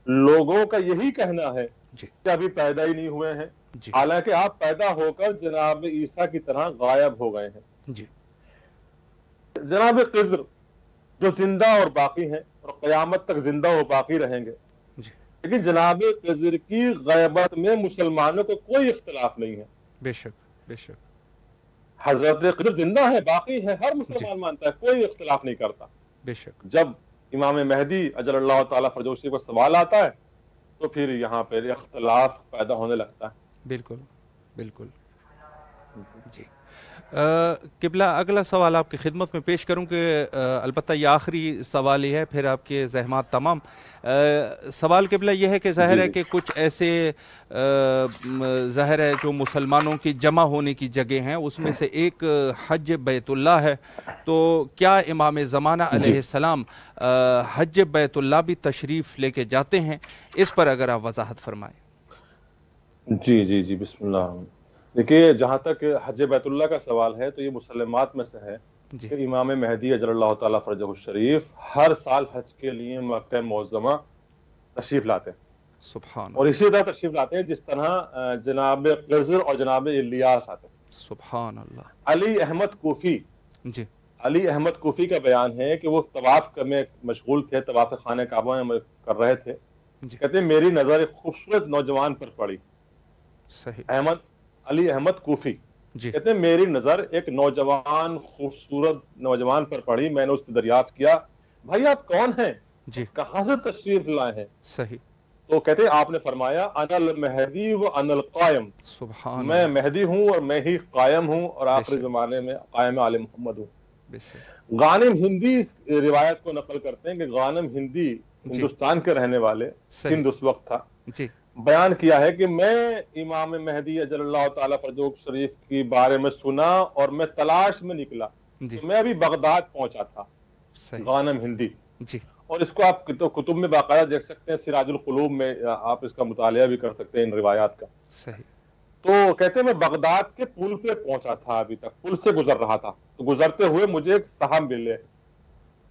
لوگوں کا یہی کہنا ہے کہ ابھی پیدا ہی نہیں ہوئے ہیں. حالانکہ آپ پیدا ہو کر جناب عیسیٰ کی طرح غائب ہو گئے ہیں. جناب خضر جو زندہ اور باقی ہیں اور قیامت تک زندہ و باقی رہیں گے. لیکن جناب خضر کی غیبت میں مسلمانوں کو کوئی اختلاف نہیں ہے. بے شک. بے شک. حضرت خضر زندہ ہے، باقی ہے، ہر مسلمان مانتا ہے، کوئی اختلاف نہیں کرتا. بے شک. جب امام مہدی اجل اللہ تعالیٰ فرجہ شریف پر سوال آتا ہے تو پھر یہاں پہ اختلاف پیدا ہونے لگتا ہے۔ بالکل بالکل جی۔ قبلہ اگلا سوال آپ کی خدمت میں پیش کروں کہ البتہ یہ آخری سوال ہی ہے، پھر آپ کے زحمات تمام۔ سوال قبلہ یہ ہے کہ ظاہر ہے کہ کچھ ایسے ظاہر ہے جو مسلمانوں کی جمع ہونے کی جگہ ہیں، اس میں سے ایک حج بیت اللہ ہے، تو کیا امام زمانہ علیہ السلام حج بیت اللہ بھی تشریف لے کے جاتے ہیں؟ اس پر اگر آپ وضاحت فرمائیں۔ جی جی جی، بسم اللہ۔ دیکھیے، جہاں تک حج بیت اللہ کا سوال ہے تو یہ مسلمات میں سے ہے کہ امام مہدی اجل اللہ تعالیٰ فرجہ الشریف ہر سال حج کے لیے مکہ معظمہ تشریف لاتے ہیں، سبحان اور اسی طرح تشریف لاتے ہیں جس طرح جناب خضر اور جناب الیاس آتے ہیں۔ سبحان اللہ۔ علی احمد کوفی، جی، علی احمد کوفی کا بیان ہے کہ وہ طواف میں مشغول تھے، طواف خانہ کعبہ میں کر رہے تھے، کہتے ہیں میری نظر ایک خوبصورت نوجوان پر پڑی۔ صحیح۔ علی احمد کوفی کہتے ہیں میری نظر ایک نوجوان خوبصورت نوجوان پر پڑی، میں نے اس سے دریافت کیا بھائی آپ کون ہیں، کہاں سے تشریف لائے ہیں؟ صحیح۔ تو کہتے ہیں آپ نے فرمایا انا المہدی و انا القائم، میں مہدی ہوں اور میں ہی قائم ہوں اور آخری زمانے میں قائم آل محمد ہوں۔ غانم ہندی اس روایت کو نقل کرتے ہیں کہ غانم ہندی ہندوستان کے رہنے والے، سندھ اس وقت تھا، بیان کیا ہے کہ میں امام مہدی اجل اللہ تعالیٰ فرجہ شریف کی بارے میں سنا اور میں تلاش میں نکلا، تو میں ابھی بغداد پہنچا تھا۔ غانم ہندی، اور اس کو آپ کتب میں باقاعدہ دیکھ سکتے ہیں، سراج القلوب میں آپ اس کا مطالعہ بھی کر سکتے ہیں ان روایات کا۔ تو کہتے ہیں میں بغداد کے پل پہ پہنچا تھا، ابھی تک پل سے گزر رہا تھا، تو گزرتے ہوئے مجھے ایک صاحب ملے،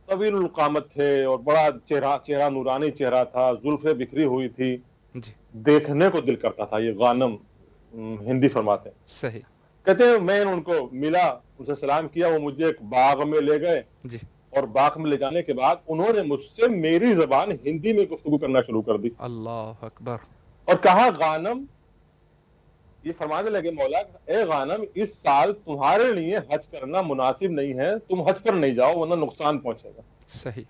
طویل القامت تھے اور بڑا چہرہ نورانی چہرہ تھا، زلفیں بکھری ہوئی تھی، دیکھنے کو دل کرتا تھا۔ یہ غانم ہندی فرماتے ہیں۔ صحیح۔ کہتے ہیں میں ان کو ملا، ان سے سلام کیا، وہ مجھے ایک باغ میں لے گئے، اور باغ میں لے جانے کے بعد انہوں نے مجھ سے میری زبان ہندی میں گفتگو کرنا شروع کر دی۔ اللہ اکبر۔ اور کہا غانم، یہ فرمانے لگے مولا، اے غانم اس سال تمہارے لیے حج کرنا مناسب نہیں ہے، تم حج پر نہیں جاؤ ورنہ نقصان پہنچے گا۔ صحیح۔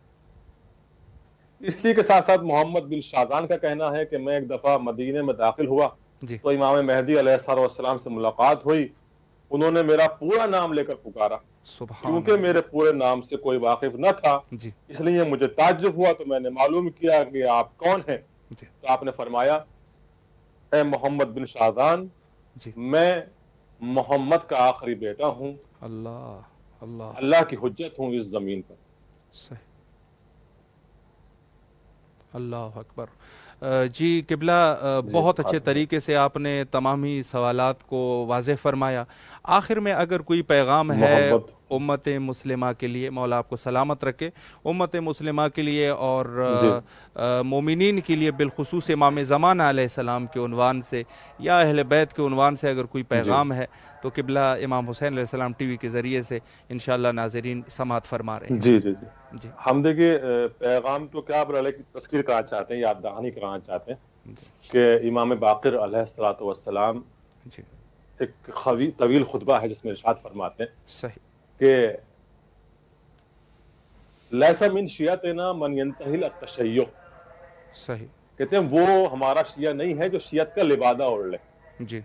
اسی کے ساتھ ساتھ محمد بن شاذان کا کہنا ہے کہ میں ایک دفعہ مدینے میں داخل ہوا تو امام مہدی علیہ السلام سے ملاقات ہوئی، انہوں نے میرا پورا نام لے کر پکارا، کیونکہ میرے پورے نام سے کوئی واقف نہ تھا، اس لیے مجھے تعجب ہوا، تو میں نے معلوم کیا کہ آپ کون ہیں، تو آپ نے فرمایا اے محمد بن شاذان، میں محمد کا آخری بیٹا ہوں، اللہ کی حجت ہوں اس زمین پر۔ صحیح۔ اللہ اکبر۔ جی قبلہ، بہت اچھے طریقے سے آپ نے تمام ہی سوالات کو واضح فرمایا۔ آخر میں اگر کوئی پیغام ہے امت مسلمہ کے لیے، مولا آپ کو سلامت رکھے، امت مسلمہ کے لیے اور مومنین کے لیے بالخصوص امام زمانہ علیہ السلام کے عنوان سے یا اہل بیت کے عنوان سے اگر کوئی پیغام ہے تو قبلہ امام حسین علیہ السلام ٹی وی کے ذریعے سے انشاءاللہ ناظرین سماعت فرما رہے ہیں۔ جی جی جی، ہم دیکھیے پیغام تو کیا برالے کی تذکیر کرنا چاہتے ہیں، یاد دہانی کرانا چاہتے ہیں کہ امام باقر علیہ السلام ایک طویل خطبہ ہے جس میں ارشاد فرماتے ہیں صحیح کہ لیس من شیعتنا من ینتہل التشیع، صحیح، کہتے ہیں وہ ہمارا شیعہ نہیں ہے جو شیعت کا لبادہ اوڑھ لے، جی،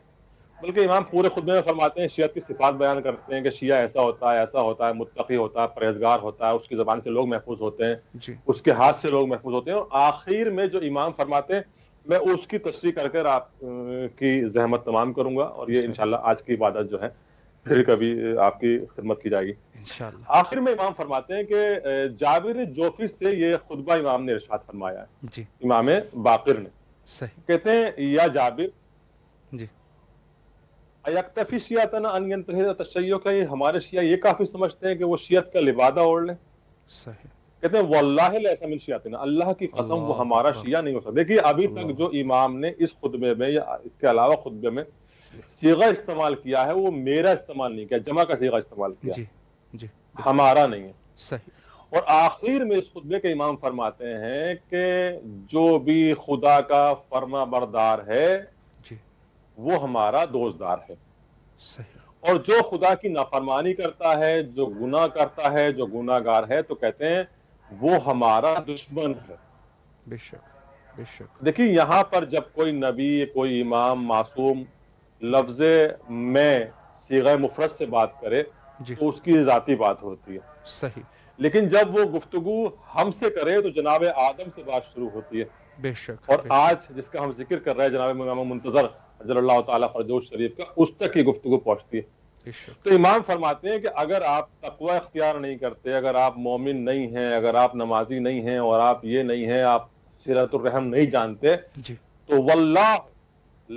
بلکہ امام پورے خطبے میں فرماتے ہیں، شیعت کی صفات بیان کرتے ہیں کہ شیعہ ایسا ہوتا ہے، ایسا ہوتا ہے، متقی ہوتا ہے، پرہیزگار ہوتا ہے، اس کی زبان سے لوگ محفوظ ہوتے ہیں، اس کے ہاتھ سے لوگ محفوظ ہوتے ہیں، اور آخر میں جو امام فرماتے ہیں میں اس کی تشریح کر کر آپ کی زحمت تمام کروں گا، اور یہ انشاءاللہ آج کی عبادت جو ہے پھر کبھی آپ کی خدمت کی جائے گی انشاءاللہ۔ آخر میں امام فرماتے ہیں کہ جابر جوفی سے یہ خطبہ امام نے ارشاد فرمایا ہے، امام باقر نے، کہتے ہیں یا جابر ایکتفی شیعتنا ان ینتہی التشیع، کہ ہمارے شیعہ یہ کافی سمجھتے ہیں کہ وہ شیعت کا لبادہ اوڑھ لیں؟ کہتے ہیں واللہ لیس من شیعتنا، اللہ کی قسم وہ ہمارا شیعہ نہیں ہو سکتا۔ دیکھیے ابھی تک جو امام نے اس خطبے میں یا اس کے علاوہ خطبے میں صیغہ استعمال کیا ہے وہ میرا استعمال نہیں کیا، جمع کا صیغہ استعمال کیا، ہمارا نہیں ہے۔ صحیح۔ اور آخر میں اس خطبے کے امام فرماتے ہیں کہ جو بھی خدا کا فرما بردار ہے وہ ہمارا دوستدار ہے، اور جو خدا کی نافرمانی کرتا ہے، جو گناہ کرتا ہے، جو گناہگار ہے، تو کہتے ہیں وہ ہمارا دشمن ہے۔ بے شک بے شک۔ دیکھیے یہاں پر جب کوئی نبی، کوئی امام معصوم لفظ میں صیغہ مفرد سے بات کرے جی تو اس کی ذاتی بات ہوتی ہے، صحیح، لیکن جب وہ گفتگو ہم سے کرے تو جناب آدم سے بات شروع ہوتی ہے۔ بے شک اور بے شک آج جس کا ہم ذکر کر رہے ہیں جناب امام منتظر اجل اللہ تعالیٰ فرجہ شریف کا، اس تک یہ گفتگو پہنچتی ہے۔ بے شک۔ تو امام فرماتے ہیں کہ اگر آپ تقوی اختیار نہیں کرتے، اگر آپ مومن نہیں ہیں، اگر آپ نمازی نہیں ہیں، اور آپ یہ نہیں ہیں، آپ صلۃ الرحم نہیں جانتے، جی تو واللہ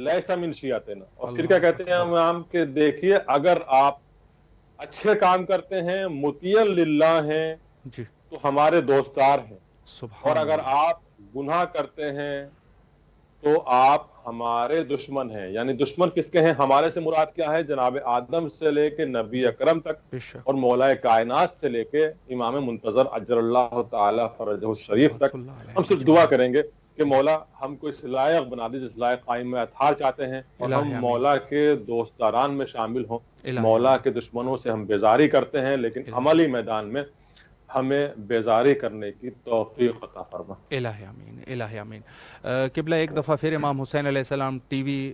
لیس من شیعتنا۔ اور پھر کیا اللہ کہتے ہیں اکبر۔ امام کہ دیکھیے اگر آپ اچھے کام کرتے ہیں، مطیع للہ ہیں، جی تو ہمارے دوستدار ہیں، اور سبحان اگر اللہ۔ آپ گناہ کرتے ہیں تو آپ ہمارے دشمن ہیں۔ یعنی دشمن کس کے ہیں؟ ہمارے سے مراد کیا ہے؟ جناب آدم سے لے کے نبی جی اکرم تک، بے شک۔ اور مولا کائنات سے لے کے امام منتظر اجل اللہ تعالی فرجہ الشریف صلوات تک۔ اللہ علیہ ہم صرف دعا اجمعین۔ کریں گے کہ جی مولا ہم کو اس لائق بنا دے جس لائق قائم اطہار چاہتے ہیں، اور ہم الہی آمین، مولا کے دوستداران میں شامل ہوں۔ الہی مولا آمین، کے دشمنوں سے ہم بیزاری کرتے ہیں، لیکن الہی عملی میدان میں ہمیں بیزاری کرنے کی توفیق عطا فرما۔ الہی آمین، الہی آمین۔ قبلہ ایک دفعہ پھر امام حسین علیہ السلام ٹی وی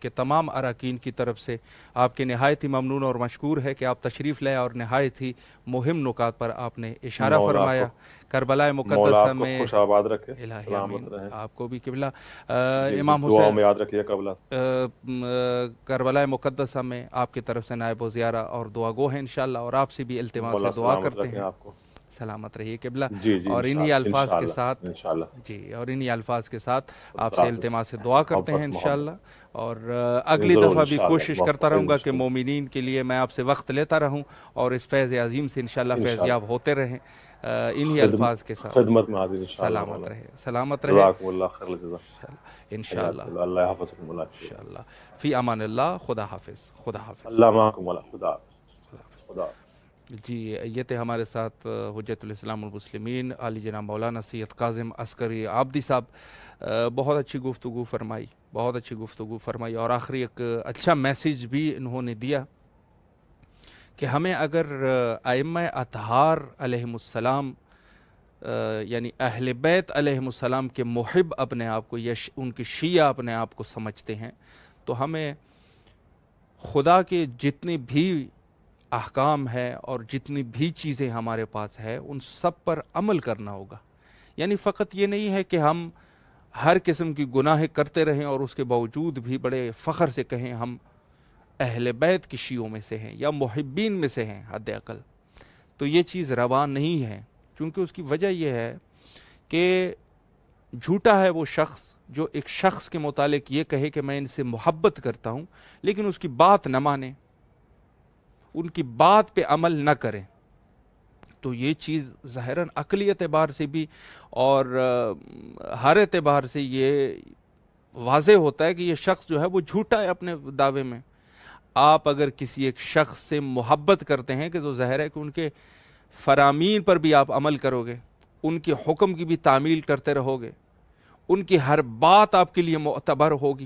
کے تمام اراکین کی طرف سے آپ کے نہایت ہی ممنون اور مشکور ہے کہ آپ تشریف لائے اور نہایت ہی مہم نکات پر آپ نے اشارہ مولا آپ فرمایا۔ کو کربلا مولا مقدسہ آپ کو میں خوش آباد رکھے، الہی سلامت آمین، رہیں۔ آپ کو بھی قبلہ جی جی، امام دعاؤں حسین میں یاد رکھیے قبلہ۔ کربلا مقدسہ میں آپ کی طرف سے نائب و زیارہ اور دعا گو ہیں انشاءاللہ، اور آپ سے بھی التماس مولا ہے دعا سلامت کرتے رکھیں ہیں۔ آپ کو۔ سلامت رہیے قبلہ۔ جی جی، اور انہی انشاءاللہ الفاظ کے ساتھ انشاءاللہ۔ جی، اور انہی الفاظ کے ساتھ آپ خدا سے حافظ۔ التماس سے دعا کرتے ہیں محبت انشاءاللہ، محبت اور اگلی ضرور دفعہ بھی انشاءاللہ، کوشش کرتا رہوں گا کہ انشاءاللہ مومنین کے لیے میں آپ سے وقت لیتا رہوں اور اس فیض عظیم سے انشاءاللہ فیض انشاءاللہ یاب ہوتے رہیں۔ انہی الفاظ کے ساتھ خدمت میں حاضر انشاءاللہ سلامت مولا۔ رہے، سلامت رہے جزاکم اللہ خیر الجزا۔ انشاءاللہ حیاکم اللہ، اللہ حافظکم اللہ۔ انشاءاللہ۔ فی امان اللہ، خدا حافظ، خدا حافظ، اللہ معکم اللہ، خدا حافظ، خدا حافظ۔ خدا حافظ۔ جی، یہ تھے ہمارے ساتھ حجت الاسلام المسلمین علی جناب مولانا سید کاظم عسکری عابدی صاحب۔ بہت اچھی گفتگو فرمائی، بہت اچھی گفتگو فرمائی، اور آخری ایک اچھا میسیج بھی انہوں نے دیا کہ ہمیں اگر ائمہ اطہار علیہم السلام یعنی اہل بیت علیہم السلام کے محب اپنے آپ کو یا ان کے شیعہ اپنے آپ کو سمجھتے ہیں، تو ہمیں خدا کے جتنے بھی احکام ہے اور جتنی بھی چیزیں ہمارے پاس ہے ان سب پر عمل کرنا ہوگا۔ یعنی فقط یہ نہیں ہے کہ ہم ہر قسم کی گناہیں کرتے رہیں اور اس کے باوجود بھی بڑے فخر سے کہیں ہم اہل بیت کی شیعوں میں سے ہیں یا محبین میں سے ہیں حد اقل، تو یہ چیز روا نہیں ہے، کیونکہ اس کی وجہ یہ ہے کہ جھوٹا ہے وہ شخص جو ایک شخص کے متعلق یہ کہے کہ میں ان سے محبت کرتا ہوں لیکن اس کی بات نہ مانے، ان کی بات پہ عمل نہ کریں۔ تو یہ چیز ظاہراً عقلی اعتبار سے بھی اور ہر اعتبار سے یہ واضح ہوتا ہے کہ یہ شخص جو ہے وہ جھوٹا ہے اپنے دعوے میں۔ آپ اگر کسی ایک شخص سے محبت کرتے ہیں کہ تو ظاہر ہے کہ ان کے فرامین پر بھی آپ عمل کرو گے، ان کے حکم کی بھی تعمیل کرتے رہو گے، ان کی ہر بات آپ کے لیے معتبر ہوگی،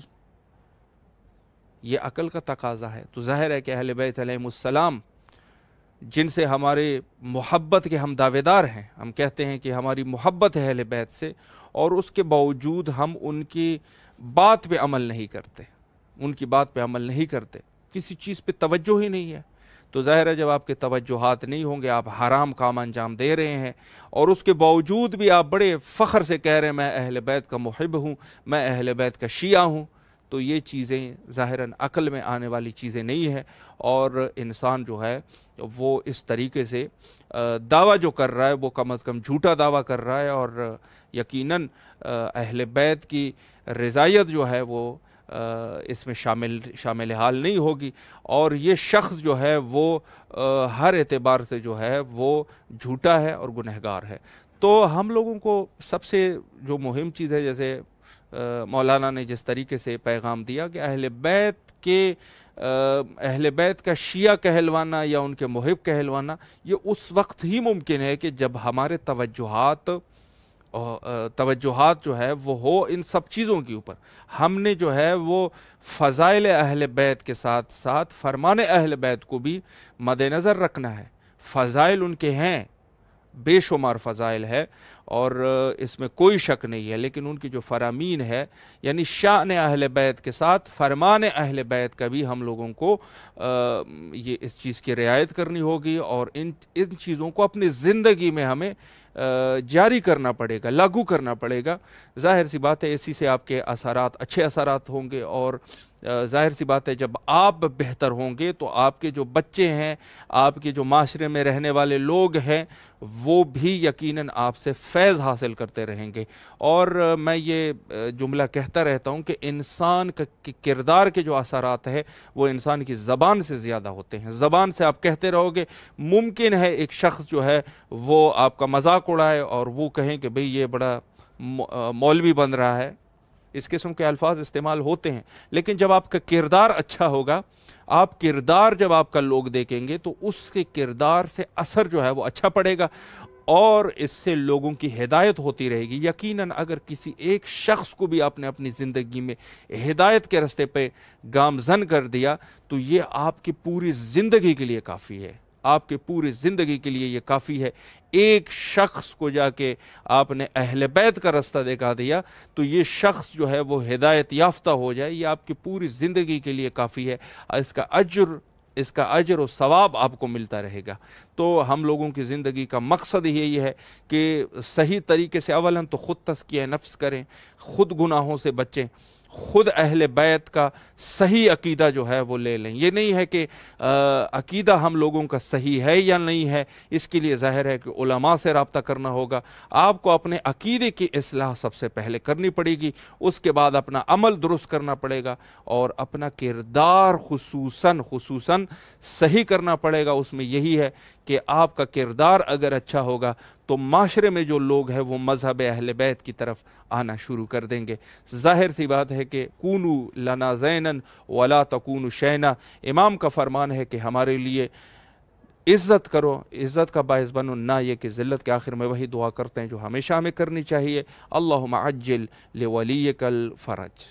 یہ عقل کا تقاضا ہے۔ تو ظاہر ہے کہ اہل بیت علیہم السلام جن سے ہمارے محبت کے ہم دعوے دار ہیں، ہم کہتے ہیں کہ ہماری محبت ہے اہل بیت سے، اور اس کے باوجود ہم ان کی بات پہ عمل نہیں کرتے، ان کی بات پہ عمل نہیں کرتے، کسی چیز پہ توجہ ہی نہیں ہے، تو ظاہر ہے جب آپ کے توجہات نہیں ہوں گے، آپ حرام کام انجام دے رہے ہیں، اور اس کے باوجود بھی آپ بڑے فخر سے کہہ رہے ہیں میں اہل بیت کا محب ہوں، میں اہل بیت کا شیعہ ہوں، تو یہ چیزیں ظاہراً عقل میں آنے والی چیزیں نہیں ہیں، اور انسان جو ہے وہ اس طریقے سے دعویٰ جو کر رہا ہے وہ کم از کم جھوٹا دعویٰ کر رہا ہے، اور یقیناً اہل بیت کی رضایت جو ہے وہ اس میں شامل حال نہیں ہوگی، اور یہ شخص جو ہے وہ ہر اعتبار سے جو ہے وہ جھوٹا ہے اور گنہگار ہے۔ تو ہم لوگوں کو سب سے جو مہم چیز ہے، جیسے مولانا نے جس طریقے سے پیغام دیا کہ اہل بیت کا شیعہ کہلوانا یا ان کے محب کہلوانا یہ اس وقت ہی ممکن ہے کہ جب ہمارے توجہات جو ہے وہ ہو ان سب چیزوں کے اوپر، ہم نے جو ہے وہ فضائل اہل بیت کے ساتھ ساتھ فرمان اہل بیت کو بھی مد نظر رکھنا ہے۔ فضائل ان کے ہیں، بے شمار فضائل ہے اور اس میں کوئی شک نہیں ہے، لیکن ان کی جو فرامین ہے، یعنی شان اہل بیت کے ساتھ فرمان اہل بیت کا بھی ہم لوگوں کو یہ اس چیز کی رعایت کرنی ہوگی، اور ان چیزوں کو اپنی زندگی میں ہمیں جاری کرنا پڑے گا، لاگو کرنا پڑے گا۔ ظاہر سی بات ہے اسی سے آپ کے اثرات اچھے اثرات ہوں گے، اور ظاہر سی بات ہے جب آپ بہتر ہوں گے تو آپ کے جو بچے ہیں، آپ کے جو معاشرے میں رہنے والے لوگ ہیں، وہ بھی یقیناً آپ سے فیض حاصل کرتے رہیں گے۔ اور میں یہ جملہ کہتا رہتا ہوں کہ انسان کا کردار کے جو اثرات ہیں وہ انسان کی زبان سے زیادہ ہوتے ہیں۔ زبان سے آپ کہتے رہو گے، ممکن ہے ایک شخص جو ہے وہ آپ کا مذاق اڑائے اور وہ کہیں کہ بھئی یہ بڑا مولوی بن رہا ہے، اس قسم کے الفاظ استعمال ہوتے ہیں، لیکن جب آپ کا کردار اچھا ہوگا، آپ کردار جب آپ کا لوگ دیکھیں گے تو اس کے کردار سے اثر جو ہے وہ اچھا پڑے گا، اور اس سے لوگوں کی ہدایت ہوتی رہے گی۔ یقیناً اگر کسی ایک شخص کو بھی آپ نے اپنی زندگی میں ہدایت کے راستے پہ گامزن کر دیا تو یہ آپ کی پوری زندگی کے لیے کافی ہے، آپ کے پوری زندگی کے لیے یہ کافی ہے۔ ایک شخص کو جا کے آپ نے اہل بیت کا راستہ دکھا دیا تو یہ شخص جو ہے وہ ہدایت یافتہ ہو جائے، یہ آپ کی پوری زندگی کے لیے کافی ہے، اس کا اجر و ثواب آپ کو ملتا رہے گا۔ تو ہم لوگوں کی زندگی کا مقصد یہی ہے کہ صحیح طریقے سے اولاً تو خود تزکیہ نفس کریں، خود گناہوں سے بچیں، خود اہل بیت کا صحیح عقیدہ جو ہے وہ لے لیں۔ یہ نہیں ہے کہ عقیدہ ہم لوگوں کا صحیح ہے یا نہیں ہے، اس کے لیے ظاہر ہے کہ علماء سے رابطہ کرنا ہوگا۔ آپ کو اپنے عقیدے کی اصلاح سب سے پہلے کرنی پڑے گی، اس کے بعد اپنا عمل درست کرنا پڑے گا، اور اپنا کردار خصوصاً صحیح کرنا پڑے گا۔ اس میں یہی ہے کہ آپ کا کردار اگر اچھا ہوگا تو معاشرے میں جو لوگ ہیں وہ مذہب اہل بیت کی طرف آنا شروع کر دیں گے۔ ظاہر سی بات ہے کہ کونو لنا زینن ولا تکونو شینا، امام کا فرمان ہے کہ ہمارے لیے عزت کرو، عزت کا باعث بنو، نہ یہ کہ ذلت۔ کے آخر میں وہی دعا کرتے ہیں جو ہمیشہ ہمیں کرنی چاہیے، اللہم عجل لولیک الفرج۔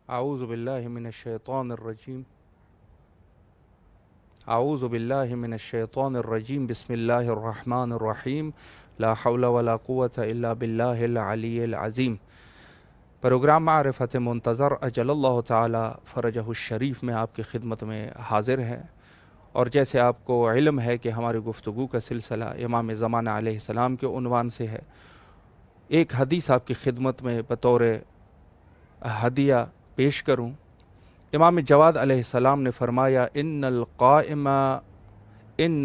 اعوذ باللہ من الشیطان الرجیم، اعوذ باللہ من الشیطان الرجیم، بسم اللہ الرحمن الرحیم، لا حول ولا قوة الا باللہ العلی العظیم۔ پروگرام معرفت منتظر اجل اللہ تعالی فرجہ الشریف میں آپ کی خدمت میں حاضر ہے، اور جیسے آپ کو علم ہے کہ ہماری گفتگو کا سلسلہ امام زمانہ علیہ السلام کے عنوان سے ہے، ایک حدیث آپ کی خدمت میں بطور ہدیہ پیش کروں۔ امام جواد علیہ السلام نے فرمایا، ان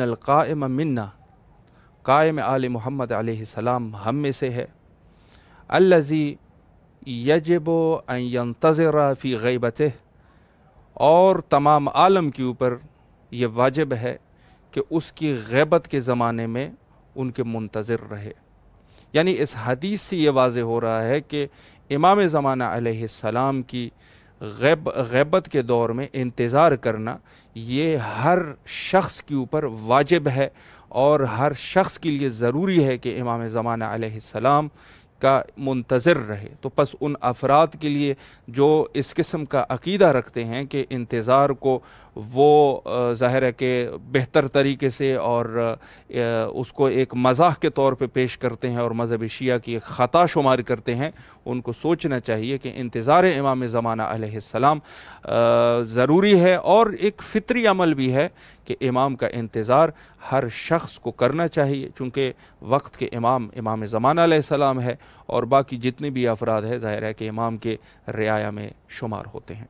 القائم منا، قائم آل محمد علیہ السلام ہم میں سے ہے، الذی یجب ان ینتظر فی غیبتہ، اور تمام عالم کے اوپر یہ واجب ہے کہ اس کی غیبت کے زمانے میں ان کے منتظر رہے۔ یعنی اس حدیث سے یہ واضح ہو رہا ہے کہ امام زمانہ علیہ السلام کی غیبت کے دور میں انتظار کرنا یہ ہر شخص کے اوپر واجب ہے، اور ہر شخص کے لیے ضروری ہے کہ امام زمانہ علیہ السلام کا منتظر رہے۔ تو پس ان افراد کے لیے جو اس قسم کا عقیدہ رکھتے ہیں کہ انتظار کو وہ ظاہر ہے کہ بہتر طریقے سے اور اس کو ایک مزاح کے طور پہ پیش کرتے ہیں اور مذہب شیعہ کی ایک خطا شمار کرتے ہیں، ان کو سوچنا چاہیے کہ انتظار امام زمانہ علیہ السلام ضروری ہے، اور ایک فطری عمل بھی ہے کہ امام کا انتظار ہر شخص کو کرنا چاہیے، چونکہ وقت کے امام زمانہ علیہ السلام ہے، اور باقی جتنے بھی افراد ہیں ظاہر ہے کہ امام کے رعایا میں شمار ہوتے ہیں۔